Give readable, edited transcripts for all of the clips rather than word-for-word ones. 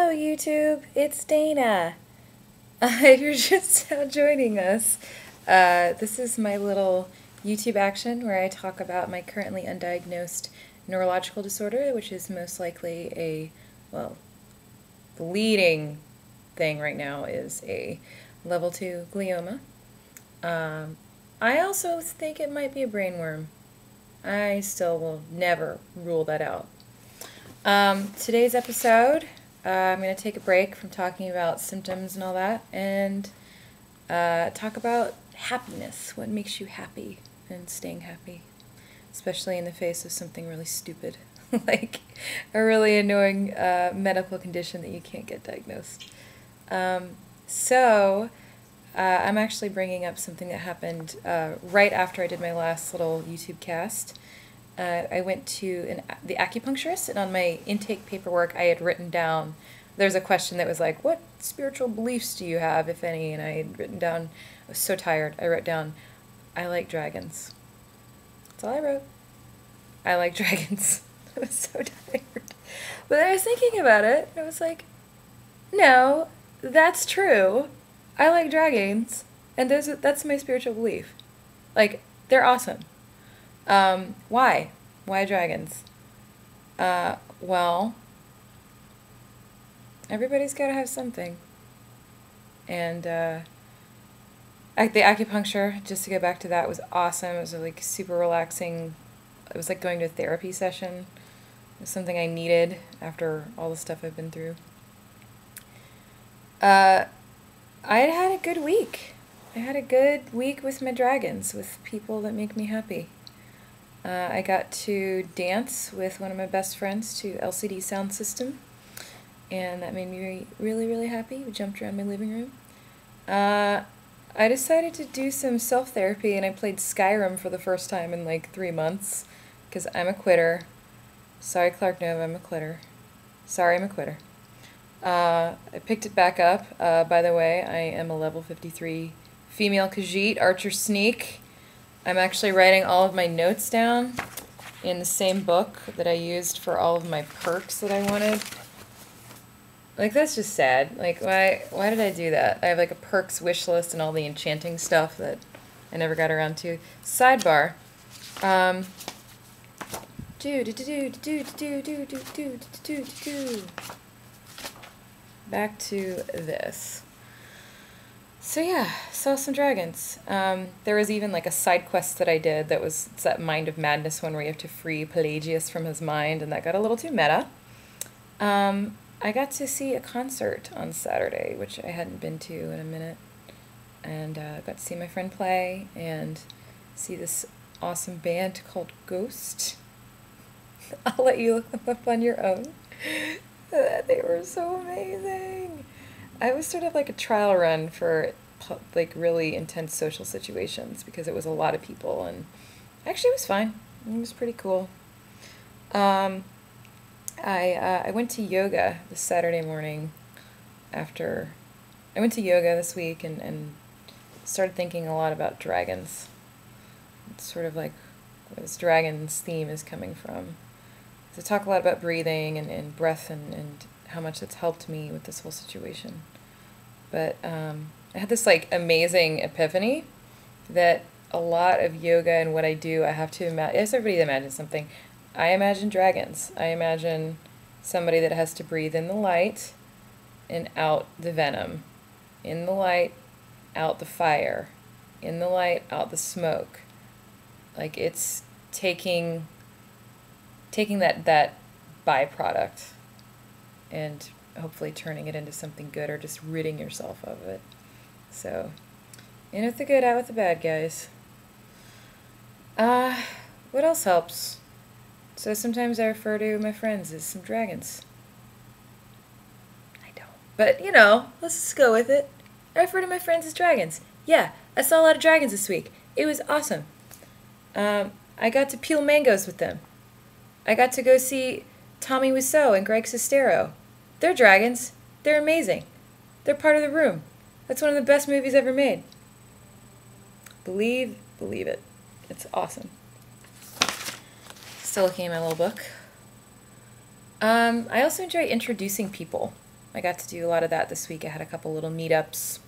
Hello YouTube, it's Dana. If you're just now joining us, this is my little YouTube action where I talk about my currently undiagnosed neurological disorder, which is most likely well, the leading thing right now is a level 2 glioma. I also think it might be a brainworm. I still will never rule that out. Today's episode, I'm going to take a break from talking about symptoms and all that and talk about happiness, what makes you happy and staying happy, especially in the face of something really stupid, like a really annoying medical condition that you can't get diagnosed. I'm actually bringing up something that happened right after I did my last little YouTube cast. I went to the acupuncturist, and on my intake paperwork I had written down, there's a question that was like, what spiritual beliefs do you have, if any? And I had written down, I was so tired, I wrote down, I like dragons. That's all I wrote. I like dragons. I was so tired. But then I was thinking about it, and I was like, no, that's true. I like dragons, and that's my spiritual belief. Like, they're awesome. Why? Why dragons? Well, everybody's gotta have something. And, the acupuncture, just to go back to that, was awesome. It was like super relaxing. It was like going to a therapy session. It was something I needed after all the stuff I've been through. I had a good week. I had a good week with my dragons, with people that make me happy. I got to dance with one of my best friends to LCD Soundsystem, and that made me really, really happy. We jumped around my living room. I decided to do some self-therapy, and I played Skyrim for the first time in like 3 months, because I'm a quitter. Sorry, Clark Nova, I'm a quitter. Sorry, I'm a quitter. I picked it back up. By the way, I am a level 53 female khajiit archer sneak. I'm actually writing all of my notes down in the same book that I used for all of my perks that I wanted. Like, that's just sad. Like, why did I do that? I have like a perks wish list and all the enchanting stuff that I never got around to. Sidebar. Back to this. So yeah, saw some dragons. There was even like a side quest that I did that was, it's that Mind of Madness one where you have to free Pelagius from his mind, and that got a little too meta. I got to see a concert on Saturday, which I hadn't been to in a minute, and got to see my friend play and see this awesome band called Ghost. I'll let you look them up on your own. They were so amazing. I was sort of like a trial run for like really intense social situations because it was a lot of people, and actually it was fine. It was pretty cool. I went to yoga this Saturday morning after I went to yoga this week and started thinking a lot about dragons. It's sort of like where this dragon's theme is coming from. So I talk a lot about breathing and breath and how much that's helped me with this whole situation. But I had this like amazing epiphany that a lot of yoga and what I do, I have to imagine, yes, everybody imagines something. I imagine dragons. I imagine somebody that has to breathe in the light and out the venom. In the light, out the fire. In the light, out the smoke. Like, it's taking that byproduct and hopefully turning it into something good, or just ridding yourself of it. So, in with the good, out with the bad, guys. What else helps? So sometimes I refer to my friends as some dragons. I don't. But, you know, let's just go with it. I refer to my friends as dragons. Yeah, I saw a lot of dragons this week. It was awesome. I got to peel mangoes with them. I got to go see Tommy Wiseau and Greg Sestero. They're dragons. They're amazing. They're part of the room. That's one of the best movies ever made. Believe it. It's awesome. Still looking at my little book. I also enjoy introducing people. I got to do a lot of that this week. I had a couple little meetups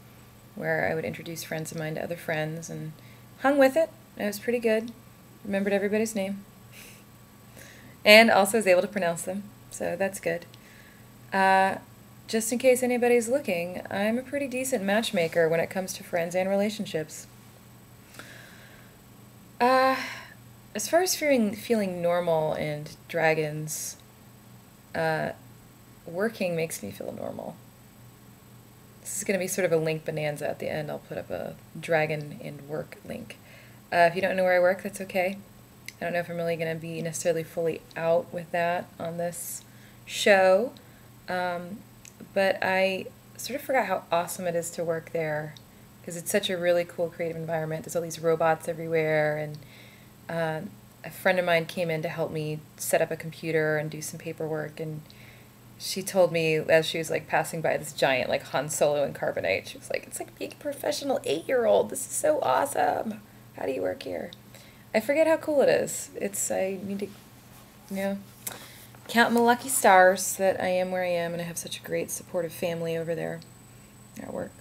where I would introduce friends of mine to other friends and hung with it. It was pretty good. Remembered everybody's name. And also was able to pronounce them, so that's good. Just in case anybody's looking, I'm a pretty decent matchmaker when it comes to friends and relationships. As far as feeling normal and dragons, working makes me feel normal. This is going to be sort of a link bonanza at the end. I'll put up a dragon and work link. If you don't know where I work, that's okay. I don't know if I'm really going to be necessarily fully out with that on this show, but I sort of forgot how awesome it is to work there, because it's such a really cool creative environment. There's all these robots everywhere, and a friend of mine came in to help me set up a computer and do some paperwork, and she told me as she was like passing by this giant like Han Solo in carbonite, she was like, it's like being a professional 8-year-old. This is so awesome. How do you work here? I forget how cool it is. I need to, count my lucky stars that I am where I am, and I have such a great supportive family over there at work.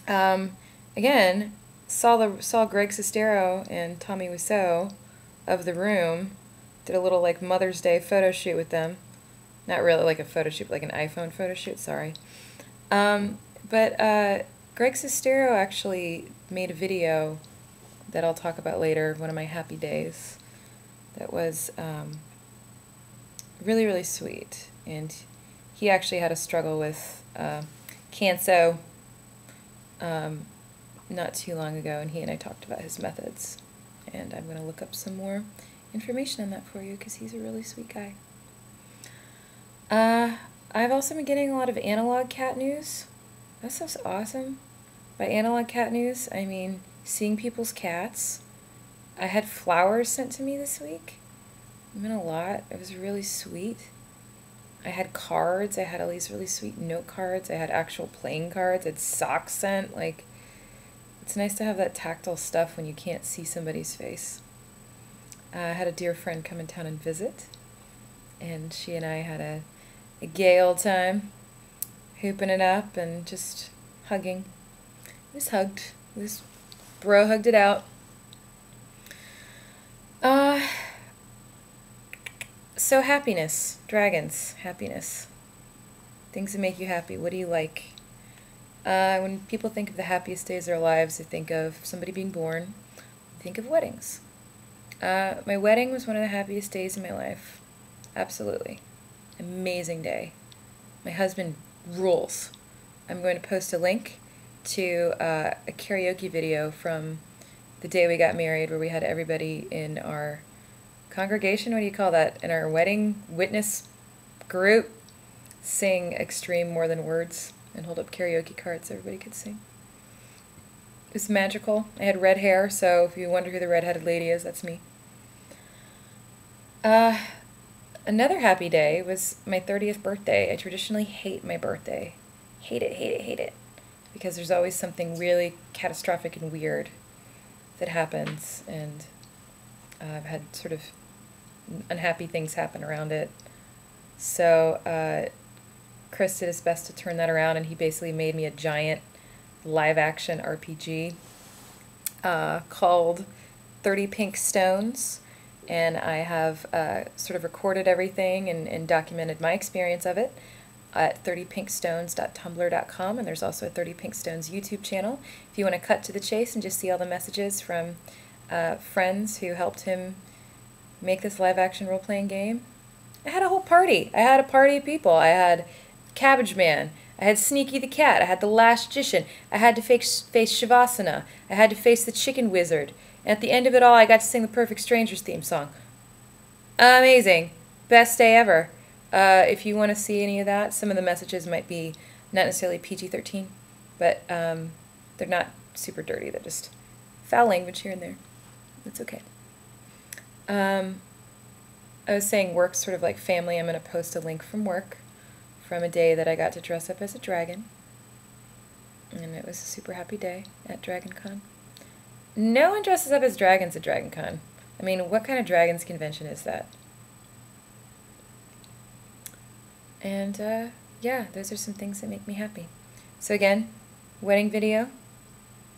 Again, saw Greg Sestero and Tommy Wiseau of The Room. Did a little like Mother's Day photo shoot with them. Not really like a photo shoot, but like an iPhone photo shoot, sorry. But Greg Sestero actually made a video that I'll talk about later, one of my happy days, that was really, really sweet. And he actually had a struggle with cancer not too long ago, and he and I talked about his methods. And I'm going to look up some more information on that for you, because he's a really sweet guy. I've also been getting a lot of analog cat news. That stuff's awesome. By analog cat news, I mean seeing people's cats. I had flowers sent to me this week. It meant a lot. It was really sweet. I had cards. I had all these really sweet note cards. I had actual playing cards. I had socks sent. Like, it's nice to have that tactile stuff when you can't see somebody's face. I had a dear friend come in town and visit, and she and I had a gay old time, hooping it up and just hugging. It was hugged. It was bro hugged it out. So happiness, dragons, happiness. Things that make you happy. What do you like? When people think of the happiest days of their lives, they think of somebody being born. They think of weddings. My wedding was one of the happiest days in my life. Absolutely. Amazing day. My husband rules. I'm going to post a link to a karaoke video from the day we got married, where we had everybody in our congregation, what do you call that, in our wedding witness group, sing Extreme More Than Words and hold up karaoke cards so everybody could sing. It was magical. I had red hair, so if you wonder who the redheaded lady is, that's me. Another happy day was my 30th birthday. I traditionally hate my birthday. Hate it, hate it, hate it. Because there's always something really catastrophic and weird that happens, and I've had sort of unhappy things happen around it. So Chris did his best to turn that around, and he basically made me a giant live-action RPG called 30 Pink Stones, and I have sort of recorded everything and documented my experience of it at 30pinkstones.tumblr.com, and there's also a 30 Pink Stones YouTube channel if you want to cut to the chase and just see all the messages from friends who helped him make this live-action role-playing game. I had a whole party. I had a party of people. I had Cabbage Man. I had Sneaky the Cat. I had the Last Magician. I had to face Shavasana. I had to face the Chicken Wizard. And at the end of it all, I got to sing the Perfect Strangers theme song. Amazing. Best day ever. If you want to see any of that, some of the messages might be not necessarily PG-13, but they're not super dirty. They're just foul language here and there. It's okay. I was saying work's sort of like family. I'm going to post a link from work from a day that I got to dress up as a dragon. And it was a super happy day at DragonCon. No one dresses up as dragons at DragonCon. I mean, what kind of dragons convention is that? And yeah, those are some things that make me happy. So again, wedding video,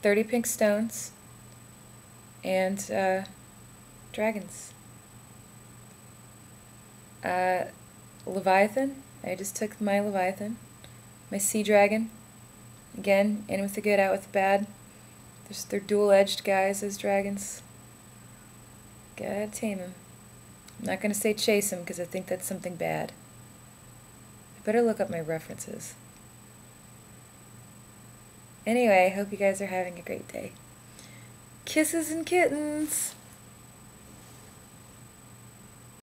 30 pink stones, and dragons. Leviathan, I just took my Leviathan. My sea dragon, again, in with the good, out with the bad. They're dual-edged guys, those dragons. Gotta tame them. I'm not gonna say chase them, because I think that's something bad. I better look up my references. Anyway, I hope you guys are having a great day. Kisses and kittens!